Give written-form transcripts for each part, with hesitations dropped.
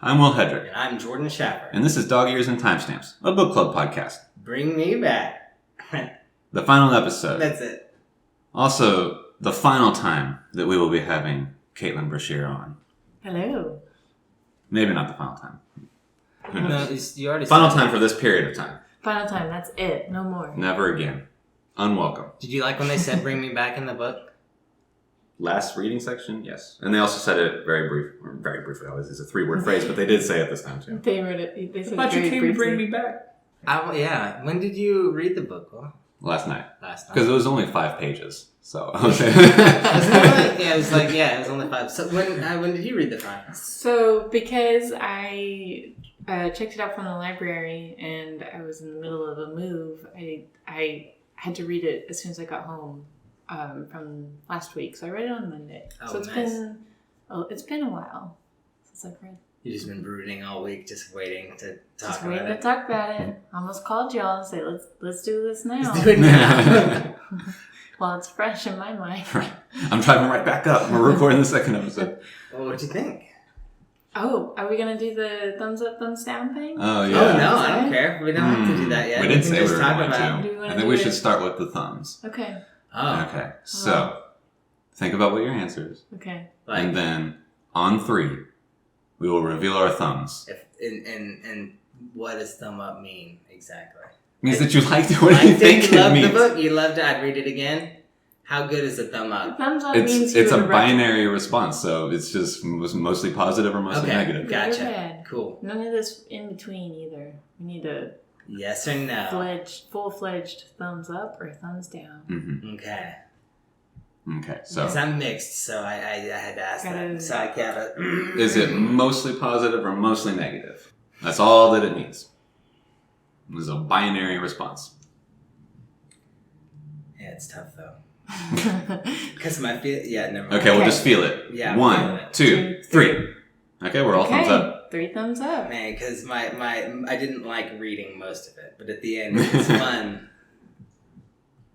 I'm Will Hedrick. And I'm Jordan Schaffer. And this is Dog Ears and Timestamps, a book club podcast. Bring me back. The final episode. That's it. Also, the final time that we will be having Caitlin Brashear on. Hello. Maybe not the final time. Who knows? No, you already final said time for this period of time. Final time, that's it. No more. Never again. Unwelcome. Did you like when they said bring me back in the book? Last reading section? Yes. And they also said it very briefly. Always is a 3-word phrase, but they did say it this time too. They wrote it. They said But you came to bring me back. Yeah. When did you read the book? Will? Last night. Last night. Because it was only 5 pages. So I was it was only 5. So when did you read the 5? So because I checked it out from the library and I was in the middle of a move, I had to read it as soon as I got home from last week. So I read it on Monday. Oh, so it's been a while since I've read. You've just been brooding all week, just waiting to talk Waiting to talk about it. I almost called y'all and say, let's do this now. Let's do it now. Well, it's fresh in my mind. I'm driving right back up. We're recording the second episode. Well, what'd you think? Oh, are we going to do the thumbs up, thumbs down thing? Oh, yeah. Oh, no, I don't care. We don't have to do that yet. We did say we just were talk going about to. I think do we it? should start with the thumbs. Okay. Oh. Okay. So, think about what your answer is. Okay. And then, on 3, we will reveal our thumbs. And what does thumb up mean exactly? Means that you liked it. What do you think you it loved means? the book. You loved it. I'd read it again. How good is a thumb up? Thumbs up means It's you a would binary response, so it's just mostly positive or mostly negative. Gotcha. bad. Cool. None of this in between either. We need a Yes or no? full-fledged thumbs up or thumbs down. Mm-hmm. Okay. Okay, so Because I'm mixed, so I had to ask that. So I can't. is it mostly positive or mostly negative? That's all that it needs. It's a binary response. Yeah, it's tough though. Because my feel. Yeah, never mind. Okay, we'll just feel it. Yeah, 1, 2, 3. Okay, we're all thumbs up. 3 thumbs up. Man, because I didn't like reading most of it, but at the end it was fun.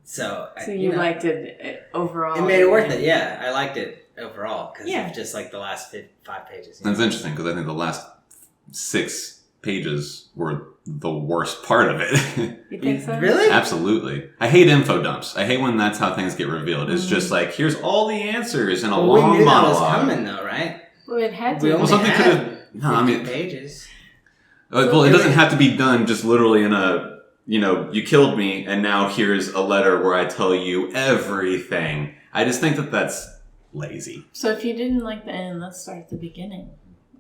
So you liked it overall. It made it worth it. Yeah, I liked it overall because of just like the last 5 pages. That's interesting because I think the last 6 pages were the worst part of it. You think so? Really? Absolutely. I hate info dumps. I hate when that's how things get revealed. It's just like, here's all the answers in a long we knew monologue. that was coming though, right? Well, it had to. We only something had could've- no, I 50 mean- pages. Well, it doesn't have to be done just literally in a, you killed me and now here's a letter where I tell you everything. I just think that that's lazy. So if you didn't like the end, let's start at the beginning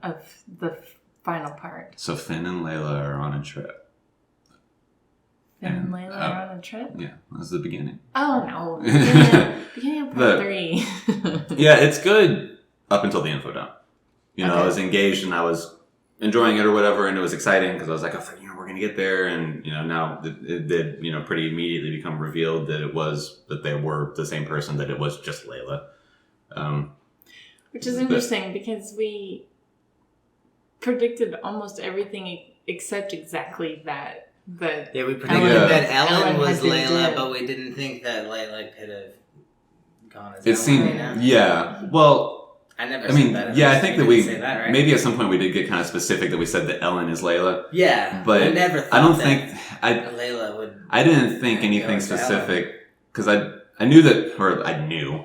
of the final part. So Finn and Layla are on a trip. Finn and Layla are on a trip? Yeah, that's the beginning. Oh, no. Beginning of part 3. Yeah, it's good up until the info dump. I was engaged and I was enjoying it or whatever, and it was exciting because I was like, oh, we're going to get there. And, now it did, pretty immediately become revealed that they were the same person, that it was just Layla. Which is interesting because we predicted almost everything except exactly that. Yeah, we predicted that Ellen was had been Layla, dead. but we didn't think that Layla could have gone as It Ellen seemed, right now. yeah. Well, I never I said mean, that. yeah, I think that we say that, right? maybe at some point we did get kind of specific that we said that Ellen is Layla. Yeah, but I never thought I don't that think Layla would. I didn't think go anything as Ellen. specific because I knew that, or I knew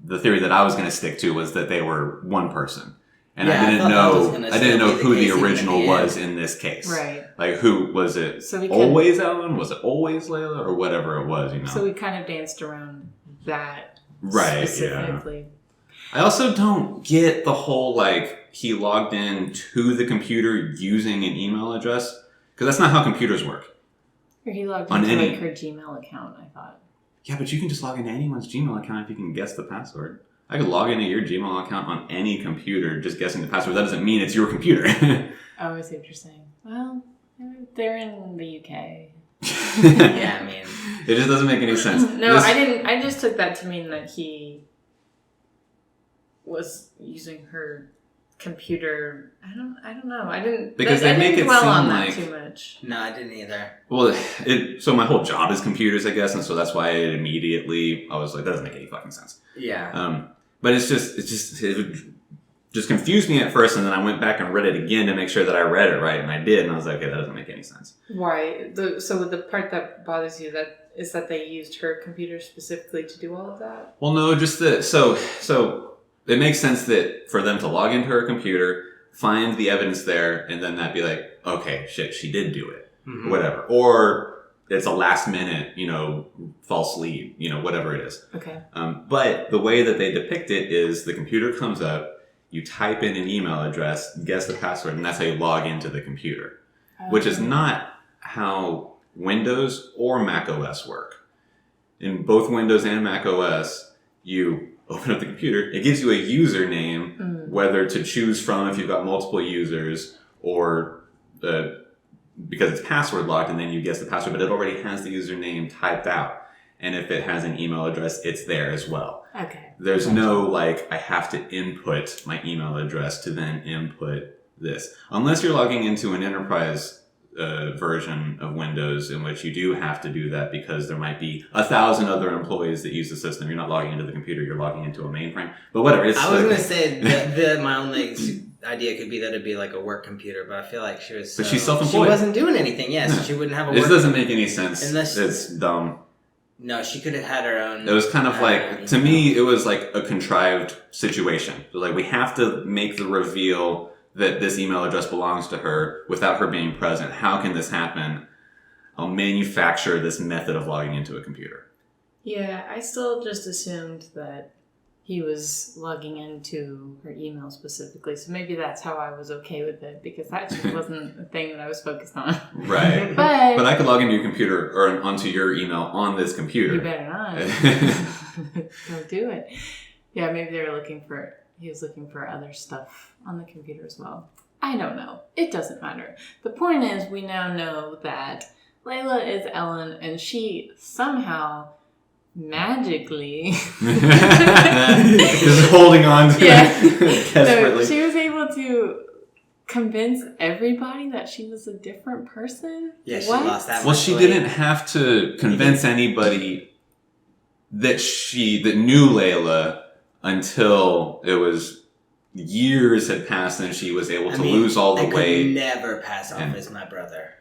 the theory that I was going to stick to was that they were one person, and Yeah, I didn't I know thought who the the case original even at the was end. in this case. Right. Like who was it? So we Always Ellen? Was it always Layla or whatever it was? So we kind of danced around that Right. specifically. Yeah. I also don't get the whole, he logged in to the computer using an email address. Because that's not how computers work. Or he logged On into any- her Gmail account, I thought. Yeah, but you can just log into anyone's Gmail account if you can guess the password. I could log into your Gmail account on any computer just guessing the password. That doesn't mean it's your computer. Oh, I see what you're saying. Well, they're in the UK. Yeah, I mean, it just doesn't make any sense. No, I didn't. I just took that to mean that he was using her computer. I don't know. I didn't Because I they make didn't it dwell seem on that like- too much. no, I didn't either. Well, so my whole job is computers, I guess, and so that's why I was like, that doesn't make any fucking sense. Yeah. But it's just just confused me at first, and then I went back and read it again to make sure that I read it right, and I did, and I was like, okay, that doesn't make any sense. Why? So the part that bothers you is that they used her computer specifically to do all of that? Well, no, just that. So it makes sense that for them to log into her computer, find the evidence there, and then that be like, okay, shit, she did do it, or whatever, or it's a last minute, false lead, whatever it is. Okay. But the way that they depict it is the computer comes up. You type in an email address, guess the password, and that's how you log into the computer, which is not how Windows or Mac OS work. In both Windows and Mac OS, you open up the computer, it gives you a username, whether to choose from if you've got multiple users or because it's password locked, and then you guess the password, but it already has the username typed out. And if it has an email address, it's there as well. Okay. There's no, I have to input my email address to then input this. Unless you're logging into an enterprise version of Windows in which you do have to do that because there might be 1,000 other employees that use the system. You're not logging into the computer, you're logging into a mainframe. But whatever. I was going to say my only idea could be that it'd be like a work computer, but I feel like she was... But she's self-employed. She wasn't doing anything, yes. Yeah, so she wouldn't have a work... This doesn't make any sense. Unless... It's dumb. No, she could have had her own... It was kind of to me, it was like a contrived situation. So we have to make the reveal that this email address belongs to her without her being present. How can this happen? I'll manufacture this method of logging into a computer. Yeah, I still just assumed that he was logging into her email specifically. So maybe that's how I was okay with it, because that just wasn't a thing that I was focused on. Right. But I could log into your computer or onto your email on this computer. You better not. Don't do it. Yeah, maybe he was looking for other stuff on the computer as well. I don't know. It doesn't matter. The point is, we now know that Layla is Ellen, and she somehow magically just holding on to it desperately. So she was able to convince everybody that she was a different person. Yeah, she lost that. Well, she didn't have to convince anybody that knew Layla until it was years had passed and she was able to lose all the weight. I could never pass off as my brother.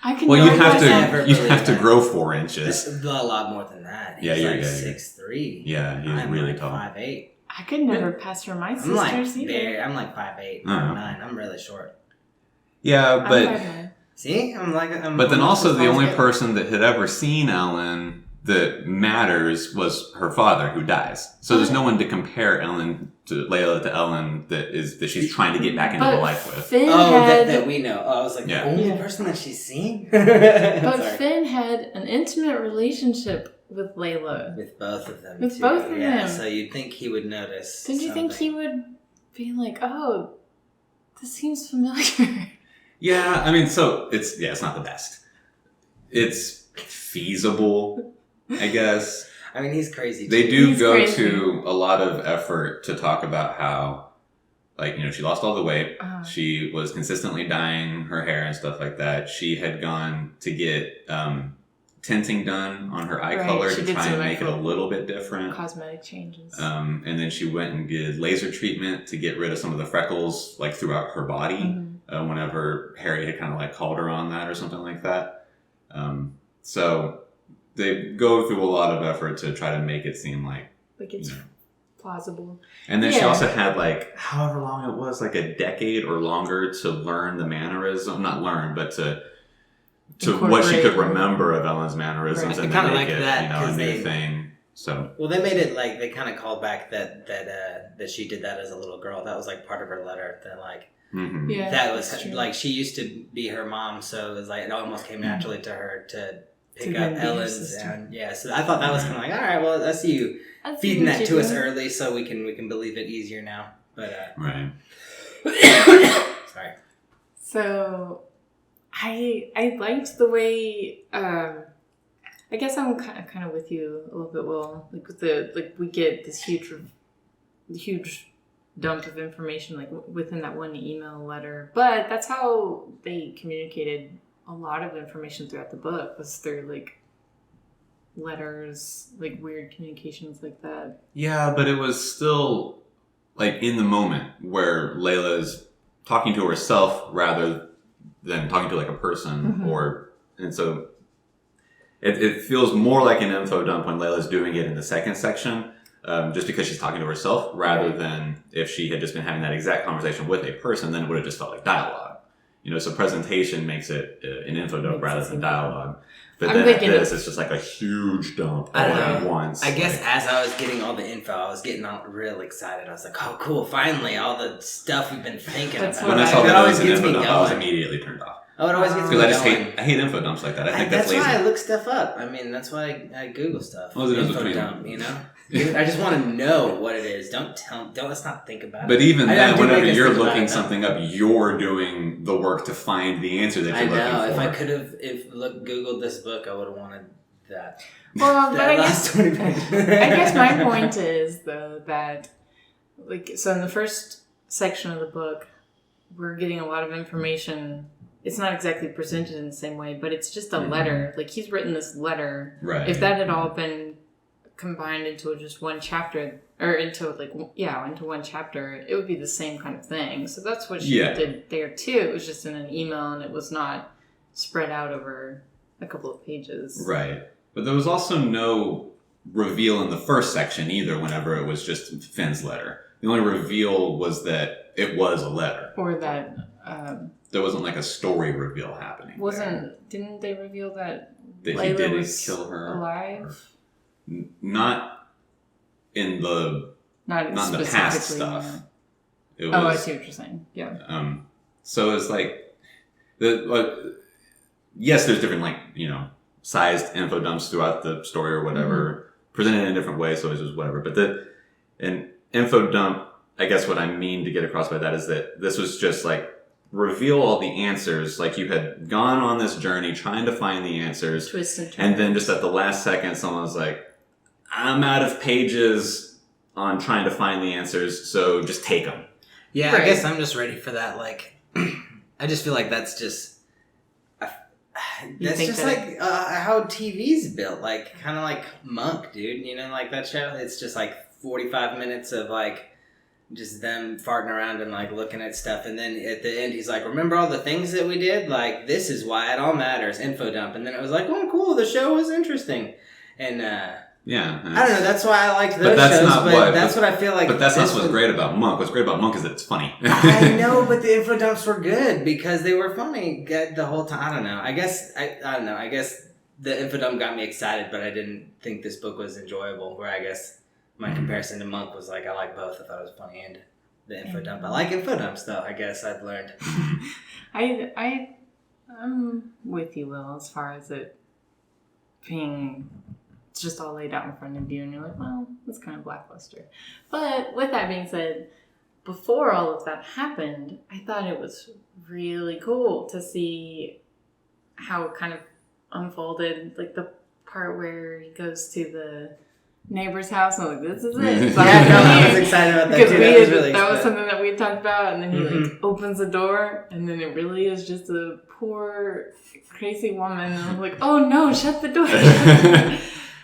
You have to grow 4 inches. That's a lot more than that. He's like 6'3". Yeah, he's really tall. 5'8". I could never pass for my sisters either. I'm like 5'8", 5'9". I'm really short. Yeah, but see, but then also the only person that had ever seen Ellen that matters was her father, who dies. So there's no one to compare Layla to Ellen that she's trying to get back into the life with. That we know. I was like, the only person that she's seen? But Finn had an intimate relationship with Layla. With both of them. With both of them. So you'd think he would notice. Did you think he would be like, oh, this seems familiar? Yeah, so it's not the best. It's feasible, I guess. He's crazy too. They do go to a lot of effort to talk about how, she lost all the weight. She was consistently dyeing her hair and stuff like that. She had gone to get tinting done on her eye color to try and make it a little bit different. Cosmetic changes. And then she went and did laser treatment to get rid of some of the freckles, throughout her body. Whenever Harry had kind of called her on that or something like that. So they go through a lot of effort to try to make it seem like it's plausible. And then she also had however long it was, a decade or longer to learn the mannerism. Not learn, but to what she could remember of Ellen's mannerisms and then make it a new thing. So they made it they kind of called back that she did that as a little girl. That was part of her letter. That yeah, that was she used to be her mom, so it was it almost came naturally to her to pick up Ellen's. And so I thought that was kind of all right. Well, I see you feeding that to us early, so we can believe it easier now. But right. Sorry. So I liked the way. I guess I'm kind of with you a little bit. Will we get this huge dump of information within that one email letter, but that's how they communicated a lot of information throughout the book, was through letters, weird communications like that. Yeah, but it was still like in the moment where Layla is talking to herself rather than talking to like a person, and so it feels more like an info dump when Layla's doing it in the second section, just because she's talking to herself rather than if she had just been having that exact conversation with a person, then it would have just felt like dialogue. So presentation makes it an info dump rather than dialogue. But then at this, it's just like a huge dump all at once. I guess as I was getting all the info, I was getting all real excited. I was like, oh, cool, finally, all the stuff we've been thinking about. When I saw that it was an info dump, I was immediately turned off. Oh, it always gets me going. Because I hate info dumps like that. I think that's lazy. That's why I look stuff up. I mean, that's why I Google stuff. Well, info dump, I just want to know what it is. Let's not think about it. But even then, whenever you're looking something up, you're doing the work to find the answer that you're looking for. I know. If I could have Googled this book, I would have wanted that. Well, but I guess my point is, though, that, so in the first section of the book, we're getting a lot of information. It's not exactly presented in the same way, but it's just a letter. Like, he's written this letter. Right. If that had all been combined into just one chapter, or into one chapter, it would be the same kind of thing. So that's what she did there too. It was just in an email, and it was not spread out over a couple of pages. Right. But there was also no reveal in the first section either, whenever it was just Finn's letter. The only reveal was that it was a letter. Or that there wasn't like a story reveal happening. Didn't they reveal that Layla he didn't kill her alive? Not in the past stuff. No. It was, I see what you're saying. Yeah. So it's like yes, there's different sized info dumps throughout the story or whatever, presented in a different way. So it's just whatever. But an info dump, I guess what I mean to get across by that is that this was just like reveal all the answers. Like, you had gone on this journey trying to find the answers, and then just at the last second, someone was like, I'm out of pages on trying to find the answers, so just take them. Yeah, right. I guess I'm just ready for that. Like, I just feel like that's just how TV's built. Like, kind of like Monk, dude. Like that show. It's just like 45 minutes of like just them farting around and like looking at stuff, and then at the end he's like, remember all the things that we did? Like, this is why it all matters. Info dump. And then it was like, oh cool, the show was interesting. And yeah, I don't know, that's why I liked those shows, but that's what I feel like. But that's not what's great about Monk. What's great about Monk is that it's funny. I know, but the info dumps were good because they were funny the whole time. I don't know. I guess I guess the info dump got me excited, but I didn't think this book was enjoyable. Where I guess my comparison to Monk was like, I like both. I thought it was funny and the info dump. I like info dumps though. I guess I've learned. I'm with you, Will, as far as it being just all laid out in front of you, and you're like, well, it's kind of lackluster. But with that being said, before all of that happened, I thought it was really cool to see how it kind of unfolded, like the part where he goes to the neighbor's house, and I'm like, this is it. I was excited about that too. That was something that we talked about, and then he like opens the door, and then it really is just a poor, crazy woman, and I'm like, oh no, shut the door.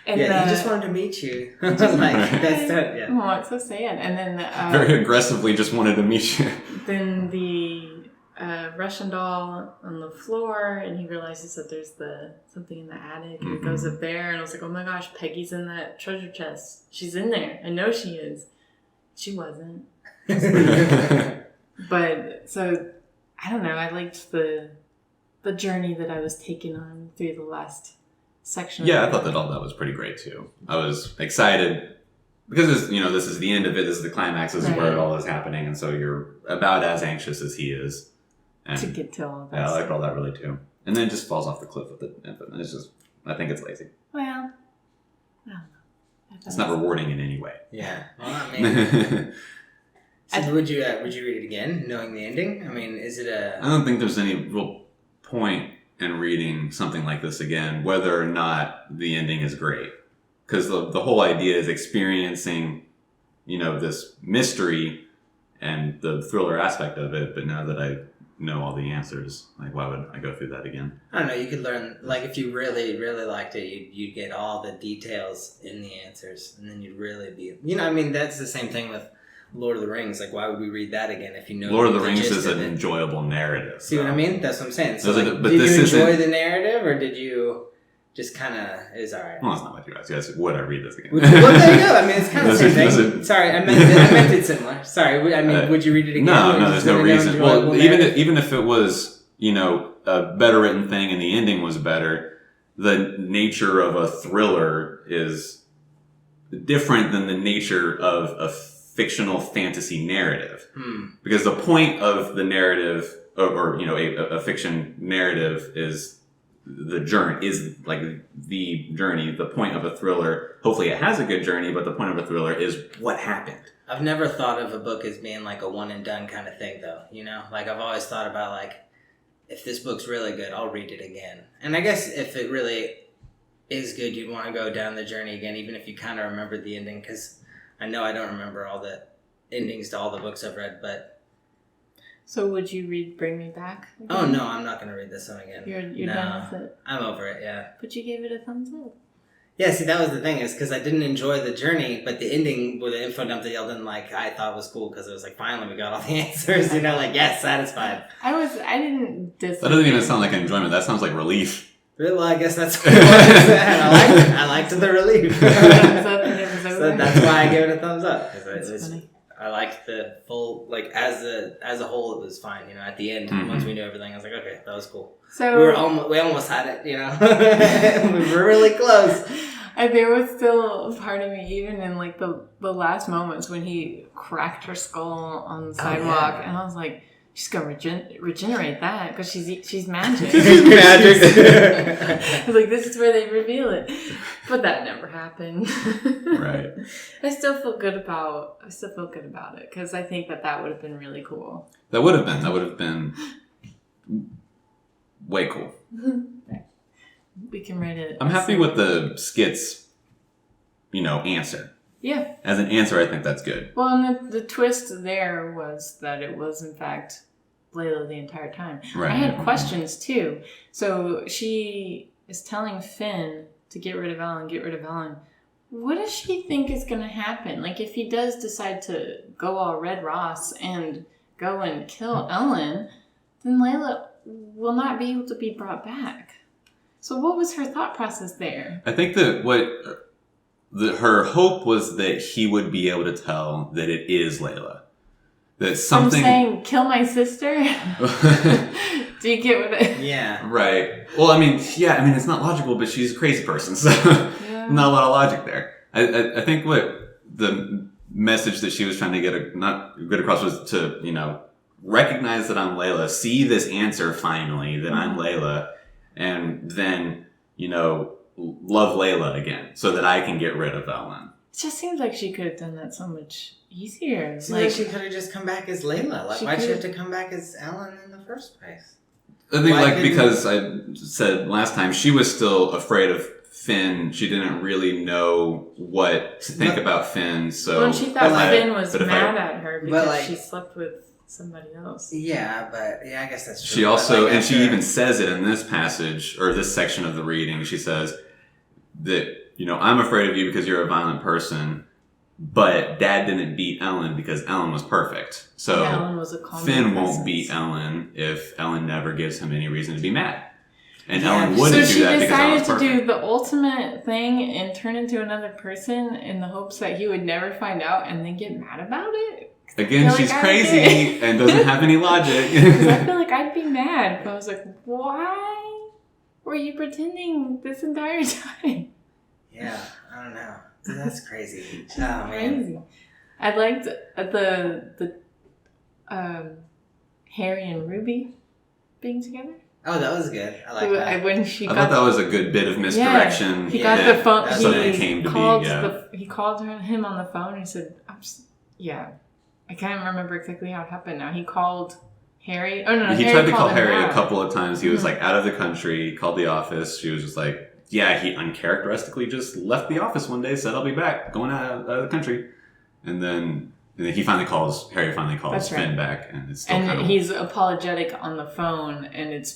And he just wanted to meet you. Just like, that's that, yeah. Oh, it's so sad. And then very aggressively just wanted to meet you. Then the Russian doll on the floor, and he realizes that there's something in the attic, and he goes up there, and I was like, oh my gosh, Peggy's in that treasure chest. She's in there. I know she is. She wasn't. But so I don't know. I liked the journey that I was taken on through the last section. Yeah, I thought that all that was pretty great too. I was excited because this is the end of it. This is the climax. This is where it all is happening, and so you're about as anxious as he is. And to get to all of that. Yeah, I liked all that really too. And then it just falls off the cliff with the infant. It's just, I think it's lazy. Well, I don't know. It's not rewarding in any way. Yeah. Well, I mean, so would you read it again, knowing the ending? I mean, is it a? I don't think there's any real point in reading something like this again, whether or not the ending is great, because the whole idea is experiencing, this mystery and the thriller aspect of it. But now that I know all the answers, like, why would I go through that again? I don't know. You could learn, like, if you really, really liked it, you'd get all the details in the answers, and then you'd really be, I mean, that's the same thing with Lord of the Rings. Like, why would we read that again if you know? Lord of the Rings is an enjoyable narrative. See what I mean? That's what I'm saying. So, but did this you enjoy isn't... the narrative, or did you just kind of, it's all right? Well, it's not like you guys. Would I read this again? Well, there you go. I mean, it's kind of the same thing. Sorry, I meant it similar. Sorry, I mean, would you read it again? No, there's no reason. Well, even if it was, a better written thing and the ending was better, the nature of a thriller is different than the nature of a fictional fantasy narrative. Because the point of the narrative, or a fiction narrative is the journey, is like the journey. The point of a thriller, hopefully it has a good journey, but the point of a thriller is what happened. I've never thought of a book as being like a one and done kind of thing, though. Like I've always thought about like, if this book's really good, I'll read it again. And I guess if it really is good, you'd want to go down the journey again, even if you kind of remember the ending, because I know I don't remember all the endings to all the books I've read, but... So would you read Bring Me Back again? Oh, no, I'm not going to read this one again. You're done with it? I'm over it, yeah. But you gave it a thumbs up. Yeah, see, that was the thing, is because I didn't enjoy the journey, but the ending with the info dump that y'all didn't like, I thought was cool, because it was like, finally, we got all the answers, like, yes, satisfied. I didn't dislike That doesn't even sound like enjoyment, that sounds like relief. Well, I guess that's what it was. I liked the relief. So that's why I gave it a thumbs up. That's funny. I liked the full, like, as a whole, it was fine. At the end, once we knew everything, I was like, okay, that was cool. So we almost had it. We were really close. There was still a part of me, even in like the last moments when he cracked her skull on the sidewalk, and I was like, she's gonna regenerate that because she's magic. She's magic. I was like, this is where they reveal it, but that never happened. Right. I still feel good about it because I think that would have been really cool. That would have been way cool. We can write it. I'm happy with the skits, answer. Yeah. As an answer, I think that's good. Well, and the twist there was that it was, in fact, Layla the entire time. Right. I had questions, too. So she is telling Finn to get rid of Ellen. What does she think is going to happen? Like, if he does decide to go all Red Ross and go and kill Ellen, then Layla will not be able to be brought back. So what was her thought process there? I think that her hope was that he would be able to tell that it is Layla. That something... From saying, kill my sister? Do you get what it... Yeah. Right. Well, it's not logical, but she's a crazy person, so not a lot of logic there. I think what the message that she was trying to get across was to, recognize that I'm Layla, see this answer finally, that I'm Layla, and then, love Layla again so that I can get rid of Ellen. It just seems like she could have done that so much easier. Like she could have just come back as Layla. Like, why'd she have to come back as Ellen in the first place? I think, because I said last time, she was still afraid of Finn. She didn't really know what to think about Finn, so... Well, she thought Finn was mad at her because she slept with somebody else. Yeah, I guess that's true. She also, and she even says it in this passage, or this section of the reading, she says that, I'm afraid of you because you're a violent person, but Dad didn't beat Ellen because Ellen was perfect. So Ellen was a Finn won't beat Ellen if Ellen never gives him any reason to be mad. And Ellen wouldn't do that because Ellen was perfect. So she decided to do the ultimate thing and turn into another person in the hopes that he would never find out and then get mad about it? Again, she's crazy and doesn't have any logic. Because I feel like I'd be mad if I was like, why were you pretending this entire time? Yeah, I don't know. That's crazy. Crazy. Man. I liked the Harry and Ruby being together. Oh, that was good. I like that. I thought that was a good bit of misdirection. Yeah, he got the phone. He called him on the phone and said, I can't remember exactly how it happened now. He called Harry. Oh, no, he Harry tried to call him Harry out. a couple of times. He was like out of the country. He called the office. She was just like, yeah, he uncharacteristically just left the office one day, said, I'll be back, going out of the country. And then Harry finally calls Finn back, and it's still and he's apologetic on the phone, and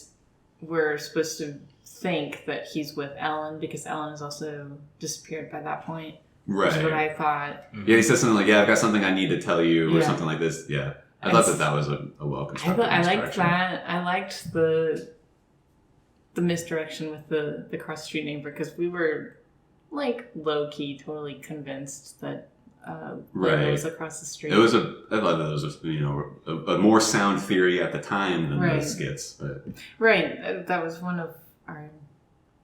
we're supposed to think that he's with Ellen because Ellen has also disappeared by that point. Right. Is what I thought. Yeah, he says something like, I've got something I need to tell you, or Yeah. something like this. Yeah. I thought that was a well-constructed I liked misdirection. that. I liked the misdirection with the cross-street neighbor, because we were, like, low-key totally convinced that Layla was across the street. I thought that was, a more sound theory at the time than those skits. But. Right. That was one of our,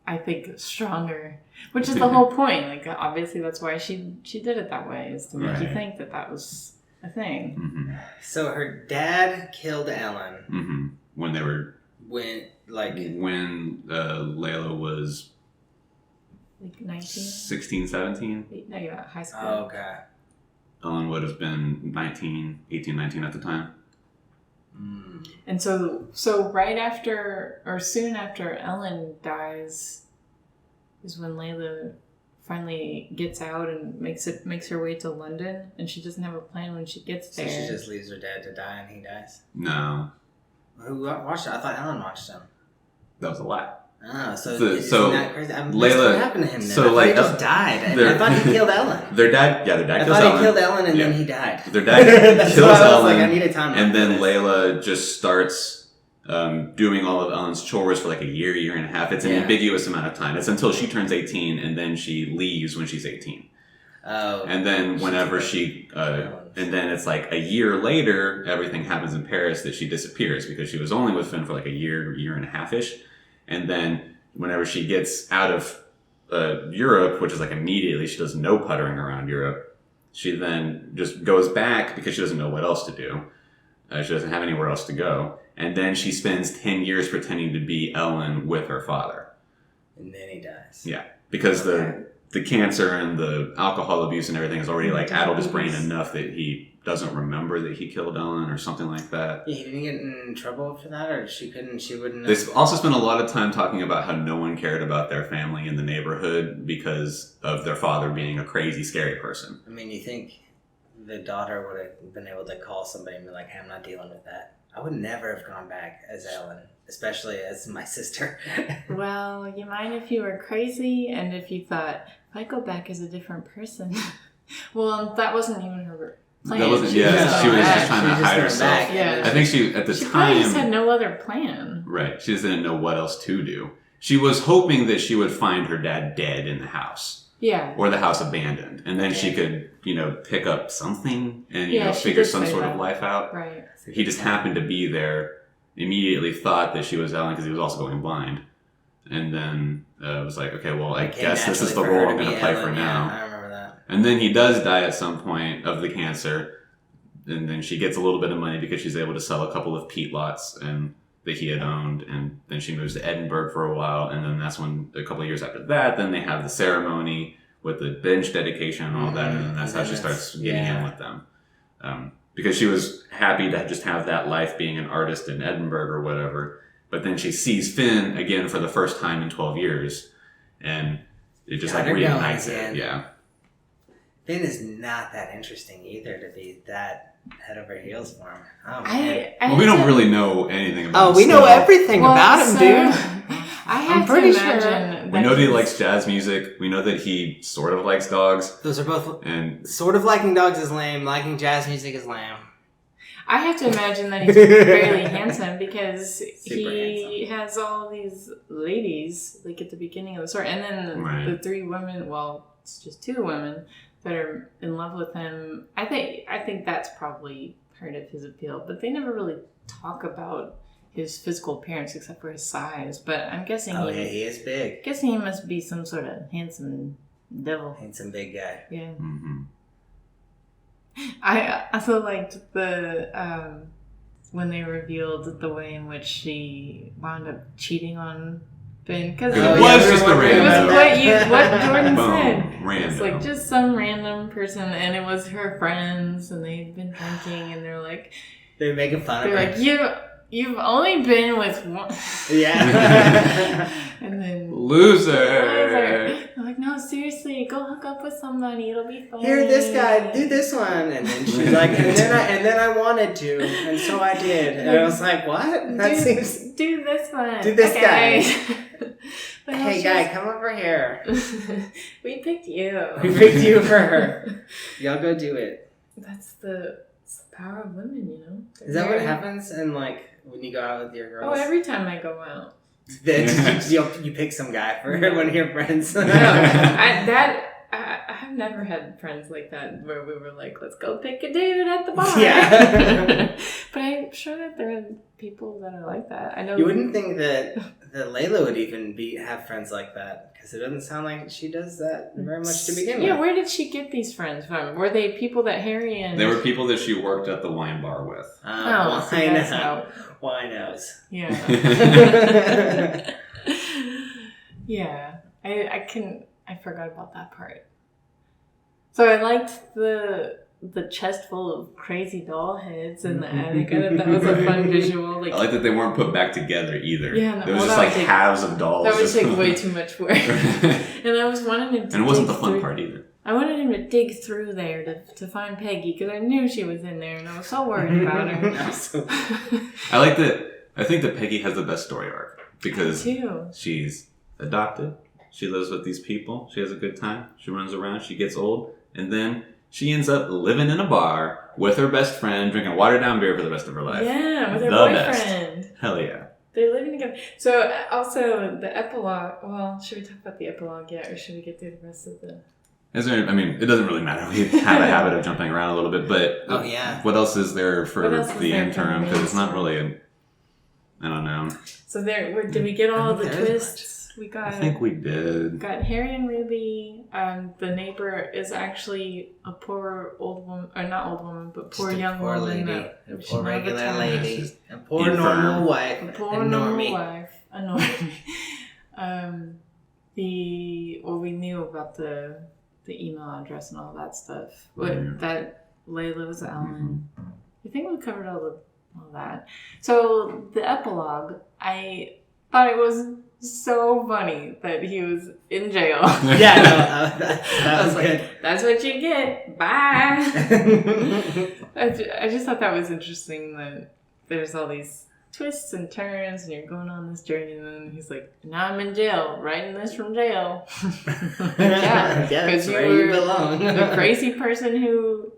I think, stronger, which is the whole point. Like, obviously that's why she did it that way, is to make you think that was a thing. Mm-hmm. So her dad killed Ellen. Mm-hmm. When Layla was like 19? 16, 17? No, yeah, high school. Oh, okay. Ellen would have been 18, 19 at the time. Mm. And so right after, or soon after Ellen dies, is when Layla finally gets out and makes her way to London, and she doesn't have a plan when she gets there. So she just leaves her dad to die and he dies? No. Who watched it? I thought Ellen watched him. That was a lie. Oh, so so that crazy? Layla, what happened to him then? so I thought like he just died. I thought he killed Ellen. Their dad kills Ellen. I thought he killed Ellen and then he died. Their dad That's kills why I was Ellen, like, I need a timeline. and then Layla just starts doing all of Ellen's chores for like a year and a half. It's an ambiguous amount of time. It's until she turns 18, and then she leaves when she's 18. Oh. And then whenever and then it's like a year later, everything happens in Paris that she disappears, because she was only with Finn for like a year and a half-ish. And then whenever she gets out of Europe, which is like immediately, she does no puttering around Europe. She then just goes back because she doesn't know what else to do. She doesn't have anywhere else to go. And then she spends 10 years pretending to be Ellen with her father. And then he dies. Yeah, because the cancer and the alcohol abuse and everything has already like addled his brain enough that he doesn't remember that he killed Ellen or something like that. Yeah, he didn't get in trouble for that, or she wouldn't. They also spent a lot of time talking about how no one cared about their family in the neighborhood because of their father being a crazy, scary person. I mean, you think the daughter would have been able to call somebody and be like, hey, I'm not dealing with that. I would never have gone back as Ellen, especially as my sister. Well, you mind if you were crazy and if you thought, if I go back as a different person? Well, that wasn't even her plan. That wasn't, she was just trying to hide herself. Yeah. I think she, at the she time... probably just had no other plan. Right. She just didn't know what else to do. She was hoping that she would find her dad dead in the house. Yeah. Or the house abandoned. And then she could, pick up something and, figure some sort of life out. Right. He just happened to be there, immediately thought that she was Ellen because he was also going blind. And then was like, okay, well, I guess this is the role I'm going to play for now. I remember that. And then he does die at some point of the cancer. And then she gets a little bit of money because she's able to sell a couple of peat lots that he had owned. And then she moves to Edinburgh for a while. And then that's when, a couple of years after that, then they have the ceremony with the bench dedication and all that. And then that's how she starts getting in with them. Because she was happy to just have that life being an artist in Edinburgh or whatever. But then she sees Finn again for the first time in 12 years. And it just reignites it. Yeah. Finn is not that interesting either to be that head over heels for him. Oh, man. We don't really know anything about him. Oh, we know everything about him, dude. I'm pretty sure. We know that he likes jazz music. We know that he sort of likes dogs. Those are both... And sort of liking dogs is lame. Liking jazz music is lame. I have to imagine that he's fairly handsome because has all these ladies like at the beginning of the story, and then the three women. Well, it's just two women that are in love with him. I think that's probably part of his appeal, but they never really talk about his physical appearance except for his size. But I'm guessing he is big. Guessing he must be some sort of handsome devil. Handsome big guy. Yeah. Mm-hmm. I also liked the when they revealed the way in which she wound up cheating on Finn, because it was just a random. It was what Jordan said. Random. It's like just some random person, and it was her friends, and they'd been drinking, and they're like, they're making fun of her. They're like, you've only been with one. Yeah. And then loser. I'm like, no, seriously, go hook up with somebody. It'll be fun. Here, this guy, do this one. And then she's like, and then I wanted to, and so I did. And I was like, what? That seems... Do this one. Do this guy. Hey, guy, come over here. We picked you. We picked you for her. Y'all go do it. It's the power of women, you know? Is that what happens in, like, when you go out with your girls? Oh, every time I go out. You pick some guy for one of your friends. No, I've never had friends like that where we were like, let's go pick a dude at the bar. Yeah. But I'm sure that there are people that are like that. I know. You wouldn't think that Layla would even have friends like that, because it doesn't sound like she does that very much to begin with. Yeah, where did she get these friends from? Were they people that Harry and... They were people that she worked at the wine bar with. Why knows? Yeah. Yeah. I forgot about that part. So I liked the chest full of crazy doll heads in the attic. I thought that was a fun visual. I like that they weren't put back together either. Yeah, there was just like halves of dolls. That would take way too much work. And I was wanting him to. And it wasn't the fun part either. I wanted him to dig through there to find Peggy, because I knew she was in there and I was so worried about her. I like that. I think that Peggy has the best story arc because she's adopted. She lives with these people. She has a good time. She runs around. She gets old. And then she ends up living in a bar with her best friend, drinking watered down beer for the rest of her life. Yeah, with her boyfriend. Best. Hell yeah. They're living together. So also the epilogue. Well, should we talk about the epilogue yet, or should we get through the rest of the... it doesn't really matter. We have a habit of jumping around a little bit, but what else is there for the interim? Because it's not really I don't know. So did we get all the twists? I think we did. Got Harry and Ruby. The neighbor is actually a poor old woman, or not old woman, but poor young woman. A poor regular lady. A poor normal wife. A poor normal wife. A normie. We knew about the email address and all that stuff. That Layla was Ellen. I think we covered all that. So the epilogue, I thought it was so funny that he was in jail. Yeah, that was good. Like, that's what you get. Bye. I just thought that was interesting that there's all these twists and turns and you're going on this journey, and then he's like, now I'm in jail, writing this from jail. Yeah, because you belong. The crazy person who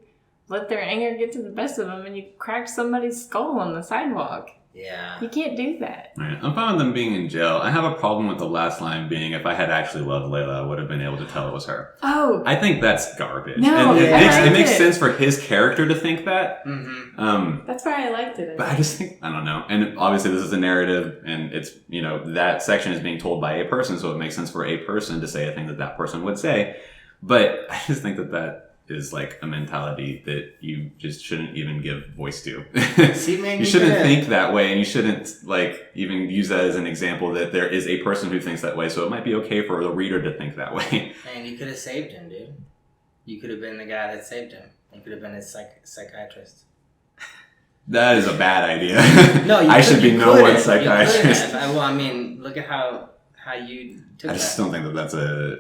let their anger get to the best of them and you cracked somebody's skull on the sidewalk. Yeah. You can't do that. Right. I'm fine with them being in jail. I have a problem with the last line being, if I had actually loved Layla, I would have been able to tell it was her. Oh. I think that's garbage. No, and it makes sense for his character to think that. Mm-hmm. That's why I liked it. But I just think, I don't know. And obviously this is a narrative and it's, that section is being told by a person, so it makes sense for a person to say a thing that person would say. But I just think that is like a mentality that you just shouldn't even give voice to. You shouldn't think that way, and you shouldn't even use that as an example that there is a person who thinks that way, so it might be okay for the reader to think that way. And you could have saved him, dude. You could have been the guy that saved him. You could have been his psychiatrist. That is a bad idea. No, I should be no one's psychiatrist. Well, I mean, look at how you took that. I just don't think that that's a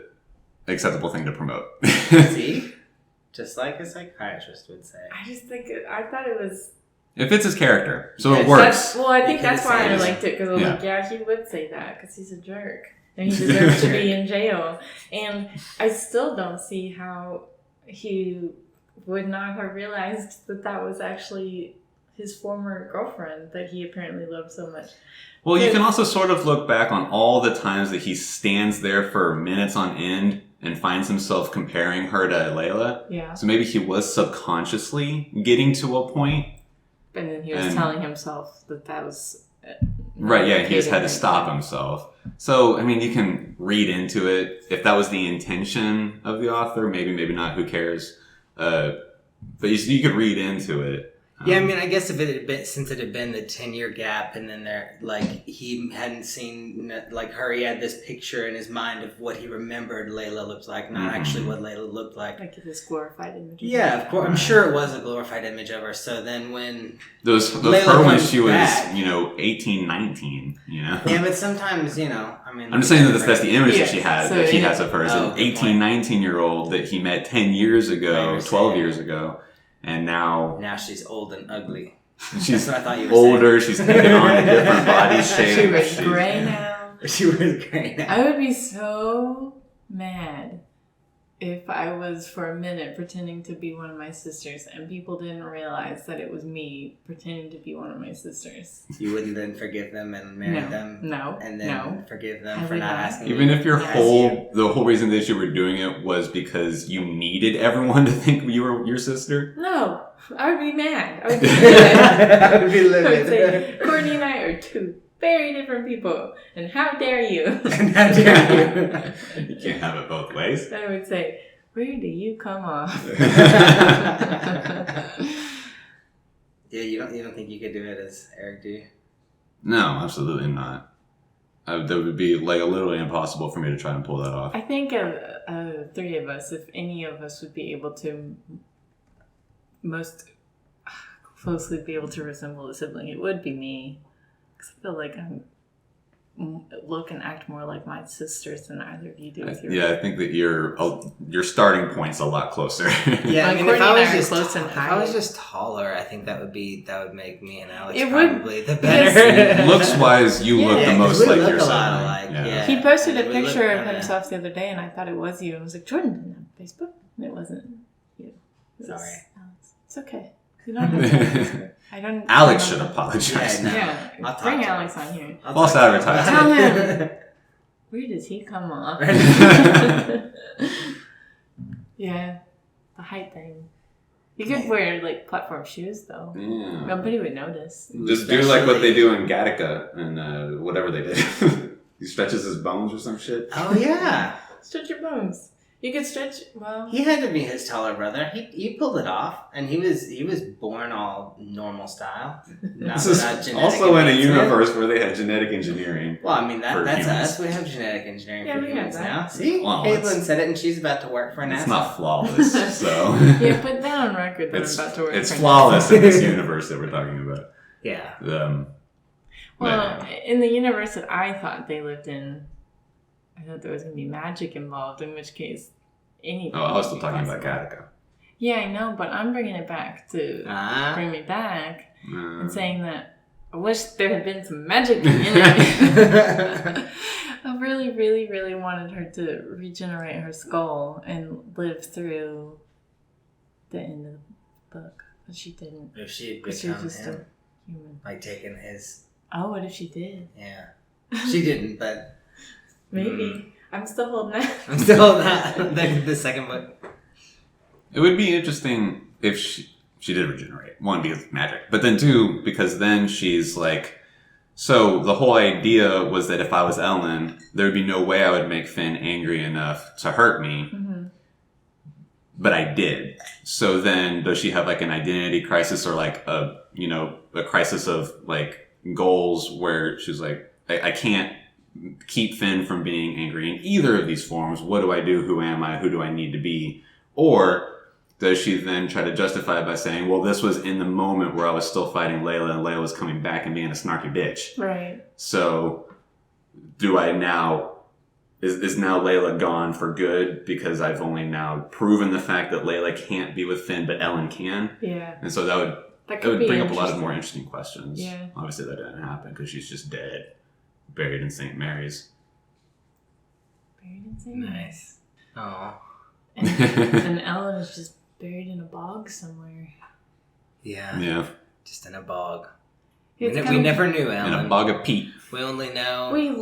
acceptable thing to promote. See? Just like a psychiatrist would say. I thought it was... It fits his character, so it works. I think that's why I liked it, because I was like, he would say that, because he's a jerk. And he deserves to be in jail. And I still don't see how he would not have realized that was actually his former girlfriend that he apparently loved so much. Well, you can also sort of look back on all the times that he stands there for minutes on end and finds himself comparing her to Layla. Yeah. So maybe he was subconsciously getting to a point. And then he was telling himself that was... Right, yeah, he just had to stop himself. So, you can read into it. If that was the intention of the author, maybe not, who cares? But you could read into it. Yeah, I guess if it had been, since it had been the 10-year gap, and then he hadn't seen, her, he had this picture in his mind of what he remembered Layla looked like, not actually what Layla looked like. Like this glorified image. Yeah, of course. I'm sure it was a glorified image of her. So then when those her when she was, 18, 19, Yeah, but sometimes, I'm just saying that that's the image that she has, that he has of her as an 18, 19-year-old that he met 10 years ago, 12 years ago. And now she's old and ugly. She's That's what I thought you were older. saying. She's taking on a different body shape. She was gray now. She was great. I would be so mad if I was for a minute pretending to be one of my sisters and people didn't realize that it was me pretending to be one of my sisters. You wouldn't then forgive them and marry them? No. And then forgive them for would not not. asking Even you if to ask the whole reason that you were doing it was because you needed everyone to think you were your sister? No. I would be mad. I would be I would be I would livid. say, Courtney and I are two very different people, and how dare you? And how dare you? You can't have it both ways. I would say, where do you come off? Yeah, you don't think you could do it as Eric, do you? No, absolutely not. That would be like literally impossible for me to try and pull that off. I think of three of us, if any of us would be able to most closely be able to resemble a sibling, it would be me. Because I feel like I look and act more like my sisters than either of you do. With your I think that your starting point's a lot closer. Yeah, I Like, mean, if Courtney I and was I are just close in if I height. was just taller, I think that would make me and Alex It would- probably the because- better. Looks wise, you look Yeah, the 'cause most we like look your a lot sibling. alike, yeah. He posted a We picture look of kinda- himself the other day, and I thought it was you. I was like, Jordan didn't have Facebook, and it wasn't you. It was Sorry. Alex. It's okay. You don't have to answer. I don't. Alex I should don't- apologize. Yeah, no. Yeah, I'll talk bring to him. Alex on here. I'll False talk to him. advertising. Tell him. Where does he come off? Yeah, the height thing. You could wear like platform shoes though. Yeah. Nobody would notice. Just do like what they do in Gattaca and whatever they did. He stretches his bones or some shit. Oh yeah, Stretch your bones. You could stretch. Well, he had to be his taller brother. He pulled it off, and he was born all normal style. Not This is without genetic also in a advancement. universe where they had genetic engineering. Well, I mean For that's humans. us. We have genetic engineering Yeah, for we have humans that. now. See, Well, Caitlin it's- said it, and she's about to work for NASA. It's not flawless, so yeah, put that on record that it's I'm about to work. it's for flawless in this universe that we're talking about. Yeah. Well, but- in the universe that I thought they lived in, I thought there was going to be magic involved, in which case anything. Oh, I was still would be talking about possible. Gattaca. Yeah, I know, but I'm bringing it back to bring me back and saying that I wish there had been some magic in it. I really, really, really wanted her to regenerate her skull and live through the end of the book, but she didn't. If she had 'Cause she was become just him, a human. like taking his, Oh, what if she did? yeah, she didn't, but Maybe. I'm still holding out. I'm still not the second book. It would be interesting if she did regenerate. One, because of magic. But then two, because then she's like... So the whole idea was that if I was Ellen, there would be no way I would make Finn angry enough to hurt me. Mm-hmm. But I did. So then does she have like an identity crisis or like a crisis of like goals where she's like, I can't keep Finn from being angry in either of these forms. What do I do? Who am I? Who do I need to be? Or does she then try to justify it by saying, well, this was in the moment where I was still fighting Layla and Layla was coming back and being a snarky bitch. Right. So do I now, is now Layla gone for good because I've only now proven the fact that Layla can't be with Finn, but Ellen can? Yeah. And so that would could bring be up a lot of interesting. more interesting questions. Yeah. Obviously that didn't happen because she's just dead, buried in St. Mary's. Buried in St. Mary's. Nice. Oh. And Ellen is just buried in a bog somewhere. Yeah. Yeah. Just in a bog. It's We kind of- never knew In Ellen. a bog of peat. We only know We Layla's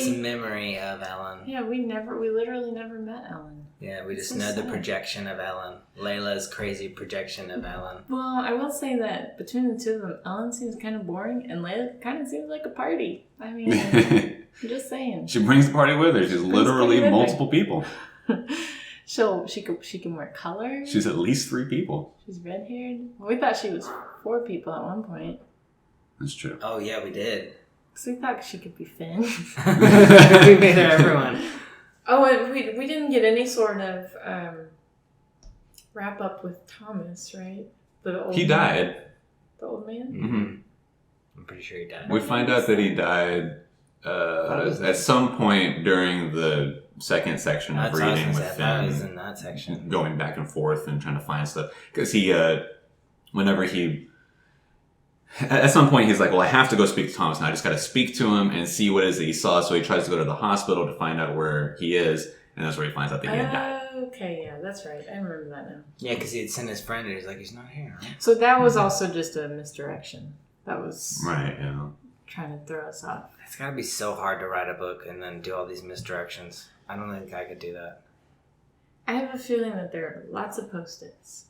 literally- memory of Ellen. Yeah, we literally never met Ellen. Yeah, we just So know the sad. projection of Ellen. Layla's crazy projection of Ellen. Well, I will say that between the two of them, Ellen seems kind of boring, and Layla kind of seems like a party. I mean, I'm just saying. She brings the party with her. She's Brings the literally party with her. multiple people. She can wear color. She's at least 3 people. She's red haired. Well, we thought she was 4 people at one point. That's true. Oh yeah, we did. So we thought she could be Finn. We made her everyone. Oh, and we didn't get any sort of wrap up with Thomas, right? The old He man? died. The old man? Mm-hmm. I'm pretty sure he died. We find out that he died at some point during the second section of That's what I was reading gonna with say. I thought it was Finn, in that section. going back and forth and trying to find stuff. Because he, whenever he at some point he's like, well, I have to go speak to Thomas now. I just got to speak to him and see what it is that he saw. So he tries to go to the hospital to find out where he is. And that's where he finds out that he had died. Okay, yeah, that's right. I remember that now. Yeah, because he had sent his friend and he's like, he's not here. Right? So that was also just a misdirection. That was right, yeah. Trying to throw us off. It's got to be so hard to write a book and then do all these misdirections. I don't think I could do that. I have a feeling that there are lots of Post-its.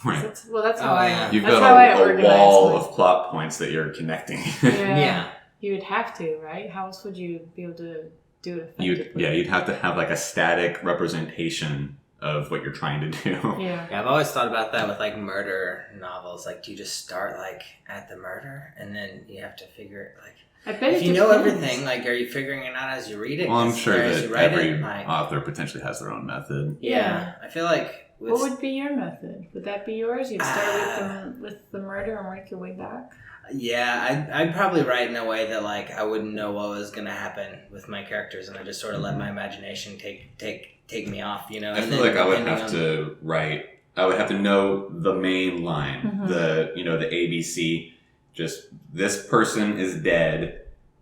Right. That's how I. You've that's got how I a organize wall my- of plot points that you're connecting. Yeah. You would have to, right? How else would you be able to do it effectively? You'd have to have like a static representation of what you're trying to do. Yeah. I've always thought about that with like murder novels. Like, do you just start like at the murder and then you have to figure it like. I bet if you know everything, like, are you figuring it out as you read it? Well, I'm sure that every like, author potentially has their own method. Yeah, I feel like. What would be your method? Would that be yours? You'd start with the murder and work your way back. Yeah, I'd probably write in a way that like I wouldn't know what was gonna happen with my characters, and I just sort of let my imagination take me off. You know. I feel like I would have to write. I would have to know the main line, the ABC. Just this person is dead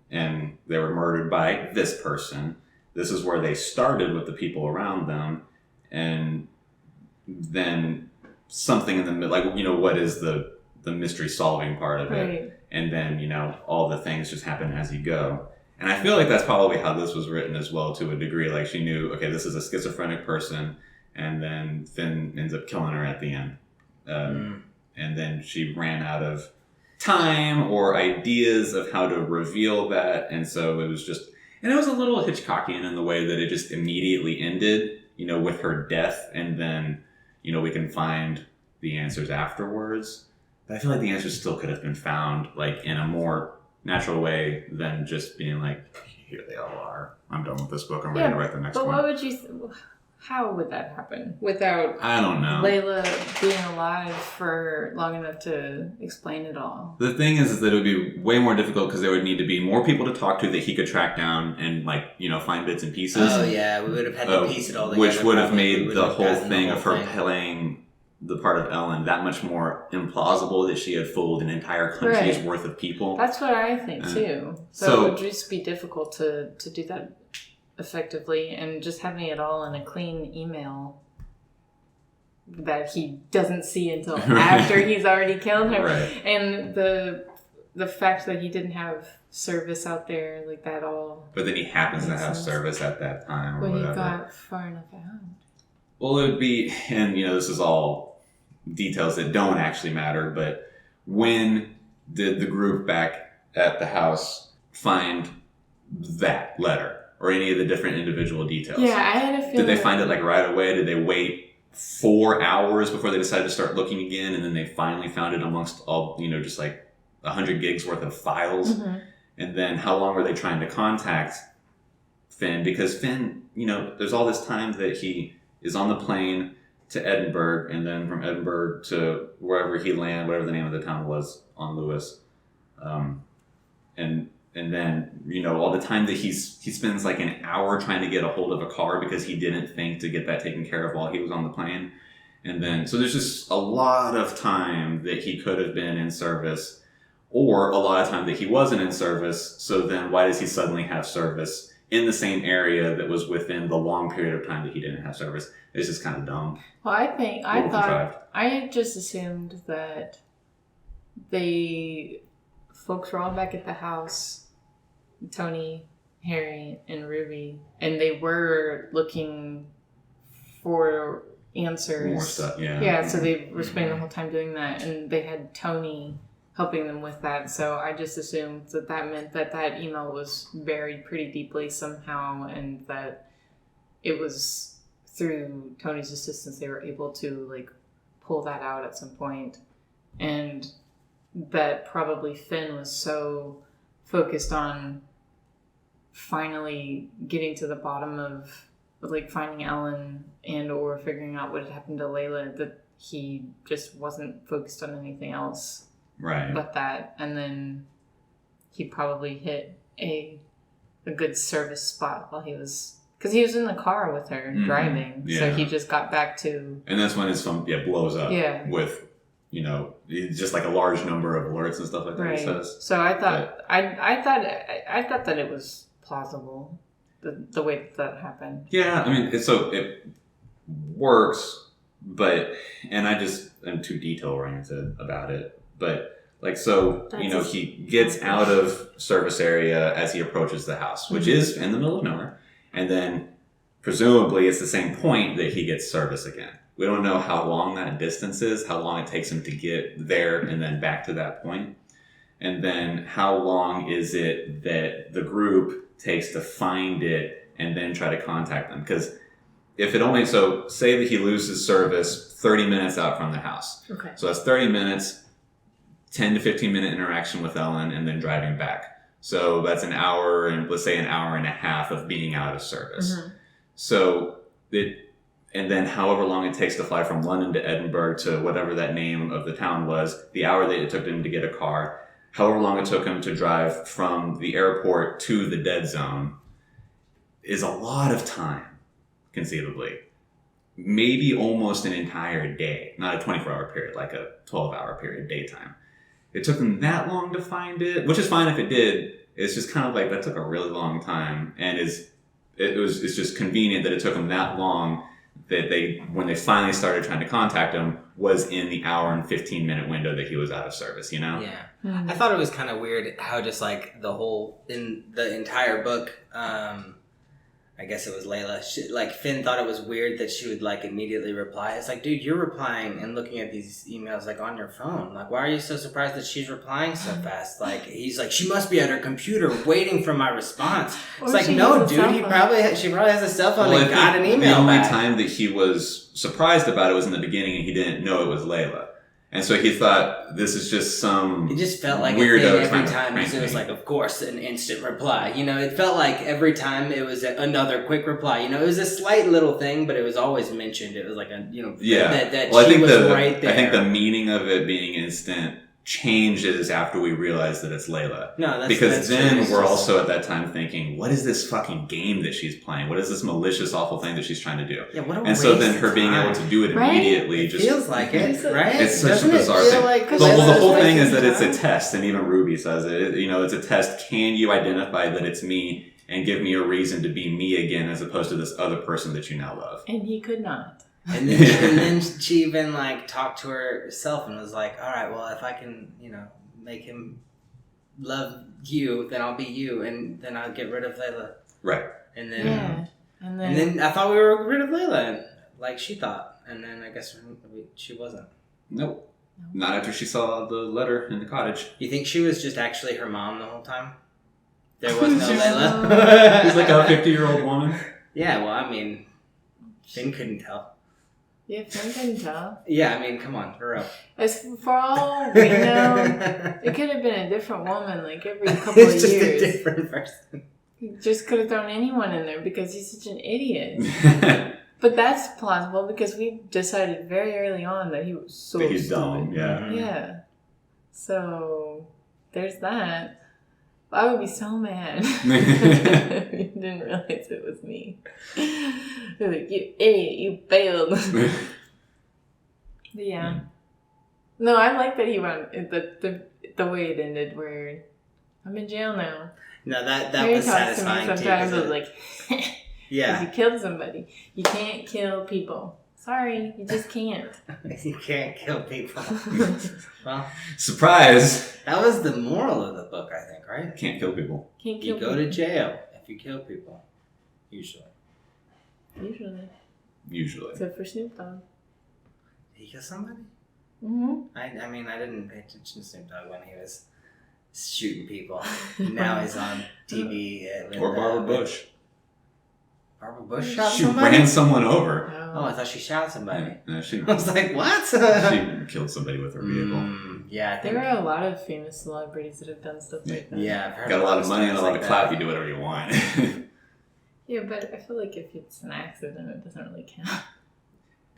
and they were murdered by this person. This is where they started with the people around them. And then something in the middle, like, what is the mystery solving part of it? And then, all the things just happen as you go. And I feel like that's probably how this was written as well, to a degree. Like, she knew, okay, this is a schizophrenic person. And then Finn ends up killing her at the end. And then she ran out of time or ideas of how to reveal that, and so it was a little Hitchcockian in the way that it just immediately ended, with her death, and then we can find the answers afterwards. But I feel like the answers still could have been found like in a more natural way than just being like, here they all are, I'm done with this book, I'm ready to write the next one. But what would you how would that happen without I don't know Layla being alive for long enough to explain it all? The thing is that it would be way more difficult because there would need to be more people to talk to that he could track down and find bits and pieces. Oh yeah, we would have had to piece it all together. Which would have made the whole thing of her playing the part of Ellen that much more implausible, that she had fooled an entire country's worth of people. That's what I think too. So it would just be difficult to do that effectively, and just having it all in a clean email that he doesn't see until after he's already killed her. And the fact that he didn't have service out there, like that all. But then he happens to have service at that time, or whatever. He got far enough out. Well, it would be, and this is all details that don't actually matter, but when did the group back at the house find that letter? Or any of the different individual details? Yeah, I had a feeling. Did they find it right away? Did they wait 4 hours before they decided to start looking again, and then they finally found it amongst all, just like 100 gigs worth of files? And then how long were they trying to contact Finn? Because Finn, there's all this time that he is on the plane to Edinburgh, and then from Edinburgh to wherever he landed, whatever the name of the town was on Lewis. And then, all the time that he spends like an hour trying to get a hold of a car because he didn't think to get that taken care of while he was on the plane. And then, so there's just a lot of time that he could have been in service, or a lot of time that he wasn't in service. So then why does he suddenly have service in the same area that was within the long period of time that he didn't have service? It's just kind of dumb. Well, I just assumed that folks were all back at the house, Tony, Harry, and Ruby, and they were looking for answers. More stuff, yeah. Yeah, so they were spending the whole time doing that, and they had Tony helping them with that. So I just assumed that meant that email was buried pretty deeply somehow, and that it was through Tony's assistance they were able to pull that out at some point, and that probably Finn was so focused on finally getting to the bottom of finding Ellen and or figuring out what had happened to Layla that he just wasn't focused on anything else but that. And then he probably hit a good service spot while he was, because he was in the car with her driving, so he just got back to, and that's when his phone blows up with just like a large number of alerts and stuff like that. Right. He says. So I thought I thought that it was plausible the way that happened. Yeah, I mean, it works, but and I'm too detail oriented about it, but. Like, so, he gets out of service area as he approaches the house, which is in the middle of nowhere. And then, presumably, it's the same point that he gets service again. We don't know how long that distance is, how long it takes him to get there and then back to that point. And then, how long is it that the group takes to find it and then try to contact them? Because if it only, so say that he loses service 30 minutes out from the house. Okay. So that's 30 minutes. 10 to 15 minute interaction with Ellen and then driving back. So that's an hour and let's say an hour and a half of being out of service. So and then however long it takes to fly from London to Edinburgh to whatever that name of the town was, the hour that it took him to get a car, however long it took him to drive from the airport to the dead zone is a lot of time, conceivably. Maybe almost an entire day, not a 24-hour period, like a 12-hour period, daytime. It took them that long to find it, which is fine if it did. It's just kind of like that took a really long time, and it's just convenient that it took them that long that when they finally started trying to contact him was in the hour and 15-minute window that he was out of service. Yeah, I thought it was kind of weird how just like in the entire book. I guess it was Layla. Finn thought it was weird that she would like immediately reply. It's like, dude, you're replying and looking at these emails like on your phone. Like, why are you so surprised that she's replying so fast? Like, he's like, she must be at her computer waiting for my response. It's like, no, dude, she probably has a cell phone and got an email. The only time that he was surprised about it was in the beginning, and he didn't know it was Layla. And so he thought, this is just some. It just felt like weirdo a thing every time because it was like, of course, an instant reply. It felt like every time it was another quick reply. It was a slight little thing, but it was always mentioned. It was like that she was right there. I think the meaning of it being instant changes after we realize that it's Layla. No, because then we're also at that time thinking, what is this fucking game that she's playing? What is this malicious, awful thing that she's trying to do? Yeah, what a and so then her being able to do it immediately just feels like it, right? It's such a bizarre thing. The whole thing is that it's a test, and even Ruby says it. It's a test. Can you identify that it's me and give me a reason to be me again, as opposed to this other person that you now love? And he could not. And then she even talked to herself and was like, all right, well, if I can, make him love you, then I'll be you, and then I'll get rid of Layla. Right. And then and then I thought we were rid of Layla, like she thought, and then I guess she wasn't. Nope. Not after she saw the letter in the cottage. You think she was just actually her mom the whole time? There was no Layla? She's like a 50-year-old woman. Yeah, well, I mean, Finn couldn't tell. Yeah, Finn couldn't tell. Yeah, I mean, come on, for real. As for all we know, it could have been a different woman, like every couple of years. It's just a different person. He just could have thrown anyone in there because he's such an idiot. But that's plausible because we decided very early on that he was so that he's stupid. dumb, yeah. Yeah. So, there's that. I would be so mad if you didn't realize it was me. They're like, you idiot, you failed. But yeah. No, I like that he went, the way it ended where I'm in jail now. No, that was satisfying too. Sometimes I was like, yeah. You killed somebody. You can't kill people. Sorry, you just can't. You can't kill people. Well, surprise! That was the moral of the book, I think, right? Can't kill people. Can't kill people. You go to jail if you kill people. Usually. Except for Snoop Dogg. Did he kill somebody? Mm-hmm. I mean, I didn't pay attention to Snoop Dogg when he was shooting people. Now he's on TV. Or Barbara Bush. Barbara Bush shot she somebody? Ran someone over. Oh, I thought she shot somebody. No, I was like, what? She killed somebody with her vehicle. Yeah, I think there are a lot of famous celebrities that have done stuff like that. Yeah, I've heard got a lot of money and a lot of clout. You do whatever you want. Yeah, but I feel like if it's an accident, it doesn't really count.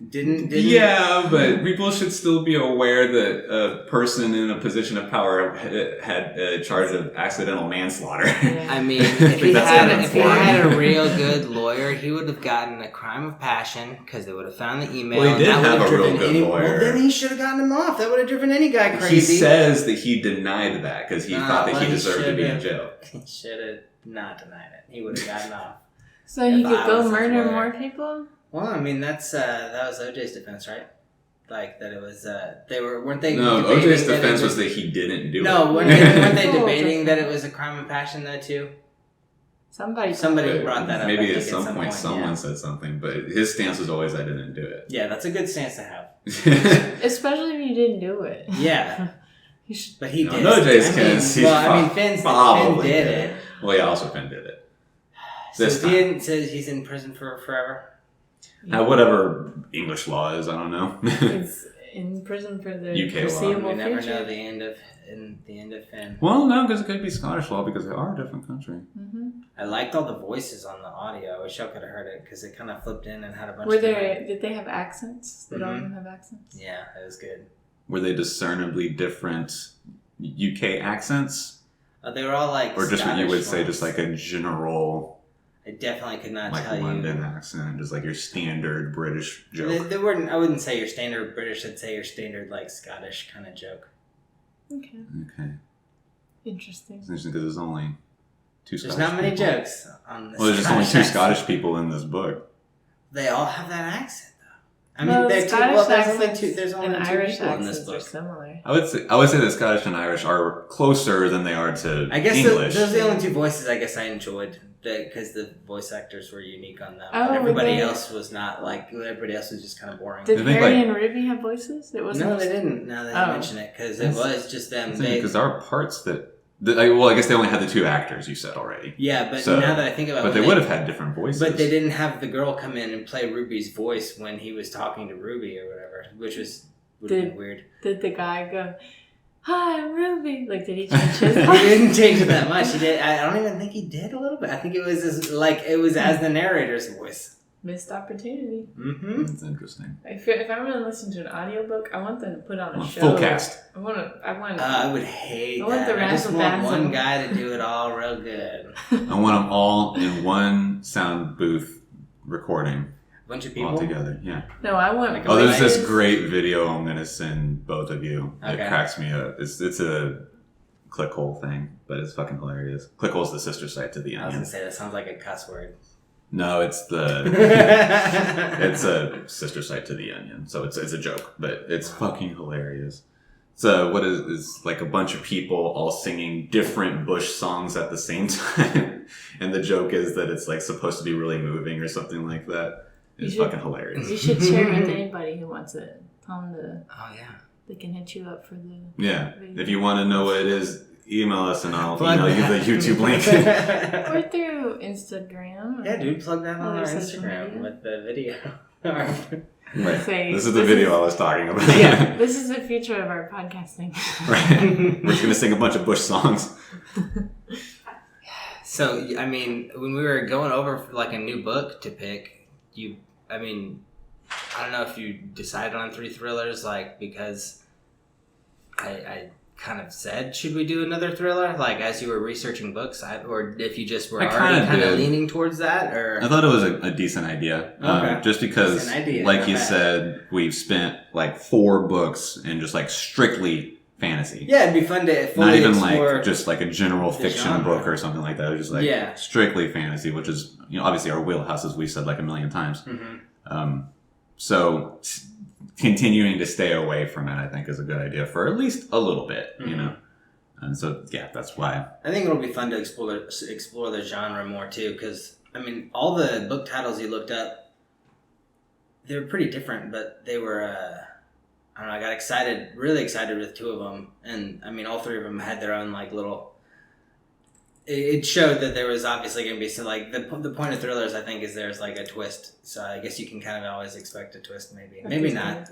Didn't Yeah, but people should still be aware that a person in a position of power had charge of accidental manslaughter. Yeah. I mean, if he had a real good lawyer, he would have gotten a crime of passion because they would have found the email. Well, he did have a real good lawyer. Well, then he should have gotten him off. That would have driven any guy crazy. He says that he denied that because he thought that he deserved to be in jail. He should have not denied it. He would have gotten off. So he could go murder more people? Well, I mean, that was OJ's defense, right? Like, that it was, weren't they? No, OJ's defense was that he didn't do it. No, weren't they debating that it was a crime of passion, though, too? Somebody brought that up. Maybe at some point someone said something, but his stance was always, I didn't do it. Yeah, that's a good stance to have. Especially if you didn't do it. Yeah. But he did. No, OJ's case. Finn did it. Well, yeah, also Finn did it. So he's in prison for forever? Whatever English law is, I don't know. He's in prison for the UK foreseeable law. We never future. know the end of Finn. Well, no, because it could be Scottish law because they are a different country. Mm-hmm. I liked all the voices on the audio. I wish y'all could have heard it because it kind of flipped in and had a bunch Did they have accents? Did all of them have accents? Yeah, it was good. Were they discernibly different UK accents? They were all like or just what you would Scottish say, ones. just like a general... I definitely could not like tell London you. accent, just like your standard British joke. They weren't. I wouldn't say your standard British. I'd say your standard like Scottish kind of joke. Okay. Interesting. It's interesting because there's only two Scottish There's not many people. jokes on this. Well, there's just only two Scottish people in this book. They all have that accent, though. I Well, mean, there's only there's only two Irish people in this accents are book. similar. I would say that Scottish and Irish are closer than they are to I guess English. those are the only two voices I guess I enjoyed because the voice actors were unique on them. Oh, but everybody else was not like. Everybody else was just kind of boring. Did I think, Harry like- and Ruby have voices? It wasn't. No, they didn't. Now that you mention it, because it was just them. Because there are parts well, I guess they only had the two actors you said already. Yeah, but So- now that I think about it, But they would have had different voices. But they didn't have the girl come in and play Ruby's voice when he was talking to Ruby or whatever, which would have been weird. Did the guy go, "Hi, I'm Ruby"? Like, did he change his He voice? didn't change it that much. He did. I don't even think he did a little bit. I think it was as the narrator's voice. Missed opportunity. Mm-hmm. That's interesting. If I'm going to listen to an audiobook, I want them to put on a Well, show. full cast. I would hate I want that. the I just want razzle-dazzle. one guy to do it all real good. I want them all in one sound booth recording Bunch of people. all together. Yeah. No, I want. Oh, there's this voices. great video I'm gonna send both of you. It Okay. cracks me up. It's a clickhole thing, but it's fucking hilarious. Clickhole's the sister site to the I was Onion. gonna say that sounds like a cuss word. No, it's a sister site to the Onion, so it's a joke, but it's fucking hilarious. So what is like a bunch of people all singing different Bush songs at the same time, and the joke is that it's like supposed to be really moving or something like that. It's fucking hilarious. You should share it with anybody who wants it. Tell them Oh yeah. they can hit you up for the. Yeah, video. if you want to know what it is, email us and I'll Plug email you that. the YouTube link. Or through Instagram. Yeah, dude, plug that on our Other social Instagram media. with the video. Right. Say, This is the video I was talking about. Yeah. This is the future of our podcasting. Right. We're just gonna sing a bunch of Bush songs. So, I mean, when we were going over like a new book to pick, I don't know if you decided on 3 thrillers, like, because I kind of said, should we do another thriller? Like, as you were researching books, or if you just were I already kinda kind of did. leaning towards that, or... I thought it was a decent idea. Okay. Just because, Decent idea, like not you bad. said, we've spent like 4 books in just like strictly fantasy. Yeah, it'd be fun to fully Not even explore... like just like a general the fiction genre. book or something like that. It was just like Yeah. strictly fantasy, which is, obviously our wheelhouse, as we've said like a million times. Mhm. So continuing to stay away from it, I think, is a good idea for at least a little bit, you Mhm. know? And so, yeah, that's why. I think it'll be fun to explore the genre more, too, because, I mean, all the book titles you looked up, they were pretty different, but they were, I don't know, I got really excited with 2 of them, and, I mean, all 3 of them had their own, like, little... It showed that there was obviously going to be some, like, the point of thrillers, I think, is there's, like, a twist, so I guess you can kind of always expect a twist, maybe. Maybe not.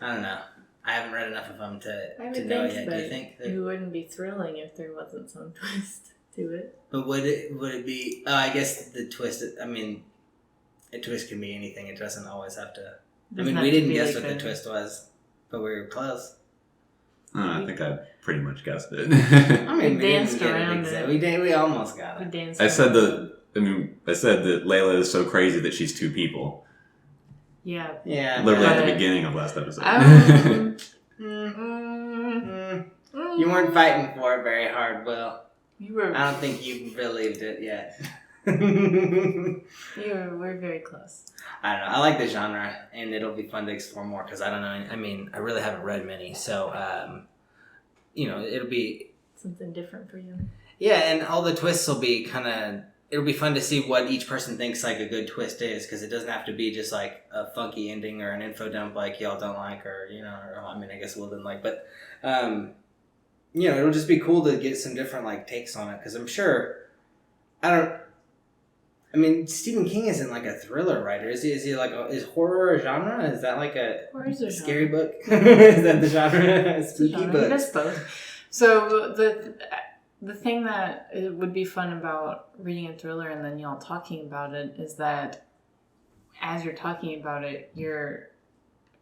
I don't know. I haven't read enough of them to know yet. Do you think that... It wouldn't be thrilling if there wasn't some twist to it. But would it be? I guess the twist. I mean, a twist can be anything. It doesn't always have to I mean, we didn't guess what the twist was, but we were close. I think I pretty much guessed it. I mean, we danced around it. We almost got it. I said that Layla is so crazy that she's two people. Yeah. Yeah. Literally at the beginning of last episode. You weren't fighting for it very hard, Will. You were. I don't think you believed it yet. We're very close. I don't know. I like the genre, and it'll be fun to explore more because I don't know. I mean, I really haven't read many, so it'll be something different for you. Yeah, and all the twists will be kind of. It'll be fun to see what each person thinks like a good twist is, because it doesn't have to be just like a funky ending or an info dump like y'all don't like, or I mean, I guess Will didn't like, but it'll just be cool to get some different like takes on it, because I'm sure. Stephen King isn't like a thriller writer. Is he like is horror a genre? Is that like a scary book? Is that the genre? A spooky book. That's both. So the thing that it would be fun about reading a thriller and then y'all talking about it is that as you're talking about it, you're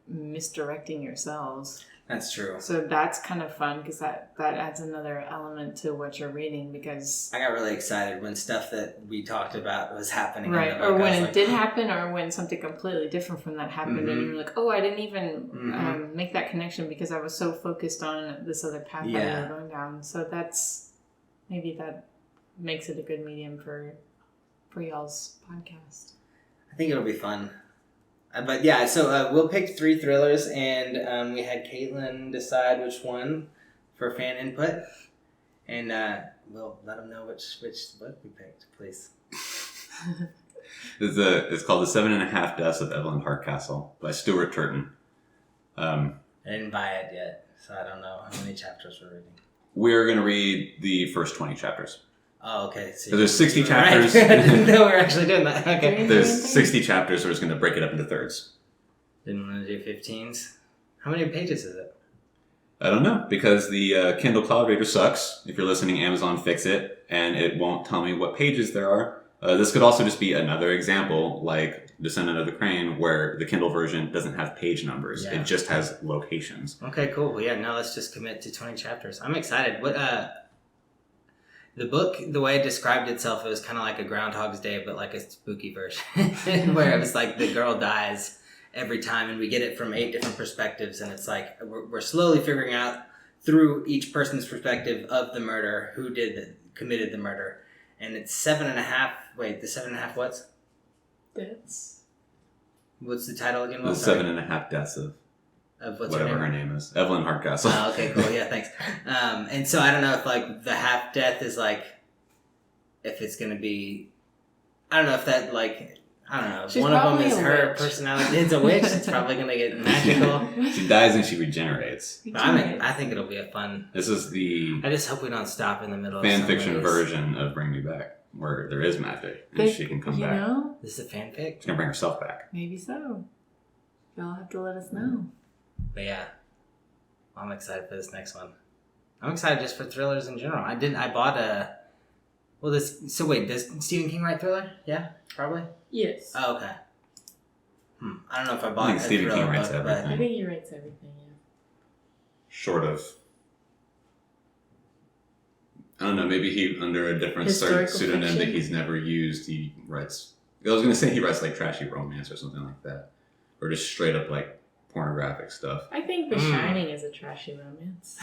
misdirecting yourselves. That's true. So that's kind of fun because that adds another element to what you're reading, because I got really excited when stuff that we talked about was happening. Right, or when it did happen, or when something completely different from that happened, and you're like, oh, I didn't even make that connection because I was so focused on this other path that we were going down. So maybe that makes it a good medium for y'all's podcast. I think it'll be fun. But yeah, so Will picked 3 thrillers, and we had Caitlin decide which one for fan input, and we'll let them know which book we picked, please. It's called The 7.5 Deaths of Evelyn Hardcastle by Stuart Turton. I didn't buy it yet, so I don't know how many chapters we're reading. We're going to read the first 20 chapters. Oh, okay. So there's 60 chapters. Right. I didn't know we were actually doing that. Okay. There's 60 chapters, so we're just going to break it up into thirds. Didn't want to do 15s. How many pages is it? I don't know, because the Kindle Cloud Reader sucks. If you're listening, Amazon fix it, and it won't tell me what pages there are. This could also just be another example, like Descendant of the Crane, where the Kindle version doesn't have page numbers. Yeah. It just has locations. Okay, cool. Well, yeah, now let's just commit to 20 chapters. I'm excited. What the book, the way it described itself, it was kind of like a Groundhog's Day, but like a spooky version, where it was like the girl dies every time, and we get it from 8 different perspectives, and it's like we're slowly figuring out through each person's perspective of the murder who committed the murder, and it's 7.5. Wait, the 7.5 what's? Deaths. What's the title again? The 7.5 Deaths of what's whatever her name is, Evelyn Hardcastle. Oh, okay, cool. Yeah, thanks. And so I don't know if like the half death is like if it's gonna be. I don't know if that like. I don't know. If one of them is her personality. It's a witch. It's probably going to get magical. She dies and she regenerates. But I think it'll be a fun... This is the... I just hope we don't stop in the middle fan fiction version of Bring Me Back, where there is magic and she can come back. Know? This is a fanfic? She's going to bring herself back. Maybe so. Y'all have to let us know. But yeah. I'm excited for this next one. I'm excited just for thrillers in general. I bought a... Well, so wait, does Stephen King write thriller? Yeah, probably? Yes. Oh, okay. I don't know if I bought I think Stephen King writes everything. everything. I think he writes everything, yeah. Short of... I don't know, maybe he, under a different pseudonym fiction that he's never used, he writes... I was going to say he writes like trashy romance or something like that. Or just straight up like pornographic stuff. I think The Shining is a trashy romance.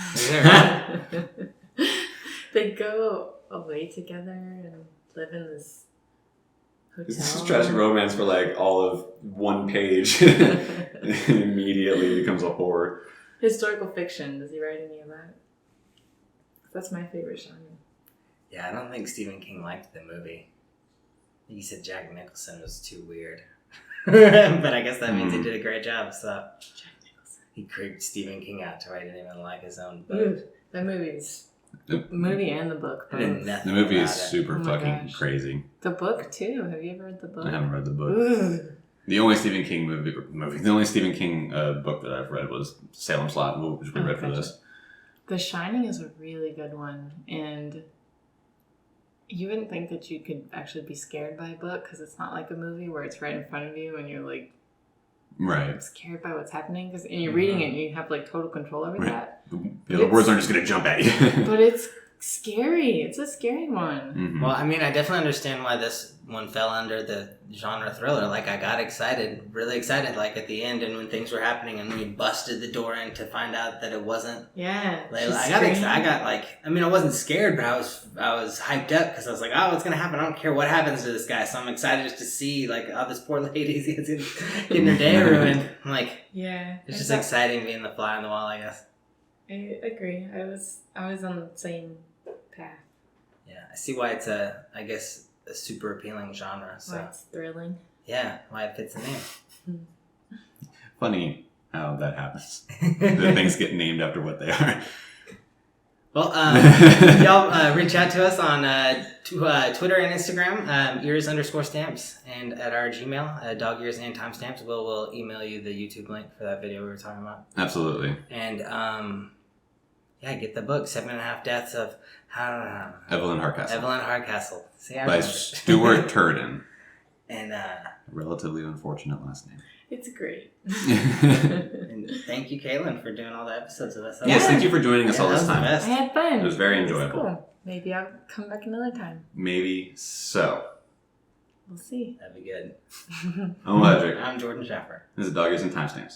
They go away together and live in this hotel. This is trashy romance for like all of one page. It immediately becomes a horror. Historical fiction. Does he write any of that? That's my favorite genre. Yeah, I don't think Stephen King liked the movie. He said Jack Nicholson was too weird. But I guess that means he did a great job, so... Jack Nicholson. He creeped Stephen King out to where he didn't even like his own book. Ooh, that movie's... The movie and the book. The movie is super fucking crazy. The book too. Have you ever read the book? I haven't read the book. Ooh. The only Stephen King the only Stephen King book that I've read was Salem's Lot, which we read for this. The Shining is a really good one, and you wouldn't think that you could actually be scared by a book because it's not like a movie where it's right in front of you and you're like Right. scared by what's happening because you're reading it and you have like total control over that. The words aren't just going to jump at you. But it's scary. It's a scary one. Mm-hmm. Well, I mean, I definitely understand why this one fell under the genre thriller. Like, I got excited, really excited, like at the end, and when things were happening, and we busted the door in to find out that it wasn't Layla. I got like, I mean, I wasn't scared, but I was hyped up because I was like, oh, what's gonna happen? I don't care what happens to this guy. So I'm excited just to see like, oh, this poor lady's getting her day ruined. I'm like, it's just exciting being the fly on the wall, I guess. I agree. I was on the same path. Yeah, I see why it's a super appealing genre. So why it's thrilling. Yeah, why it fits the name. Funny how that happens. The things get named after what they are. Well, y'all reach out to us on Twitter and Instagram, ears_stamps, and at our Gmail, dog ears and timestamps. We'll email you the YouTube link for that video we were talking about. Absolutely. And get the book, 7.5 Deaths of Evelyn Hardcastle. By Stuart Turden. And relatively unfortunate last name. It's great. And thank you, Kaylin, for doing all the episodes with us. Yes, thank you for joining us all this time. I had fun. It was very enjoyable. Cool. Maybe I'll come back another time. Maybe so. We'll see. That'd be good. I'm Ledrick. I'm Jordan Schaffer. This is Dog Ears and Timestamps.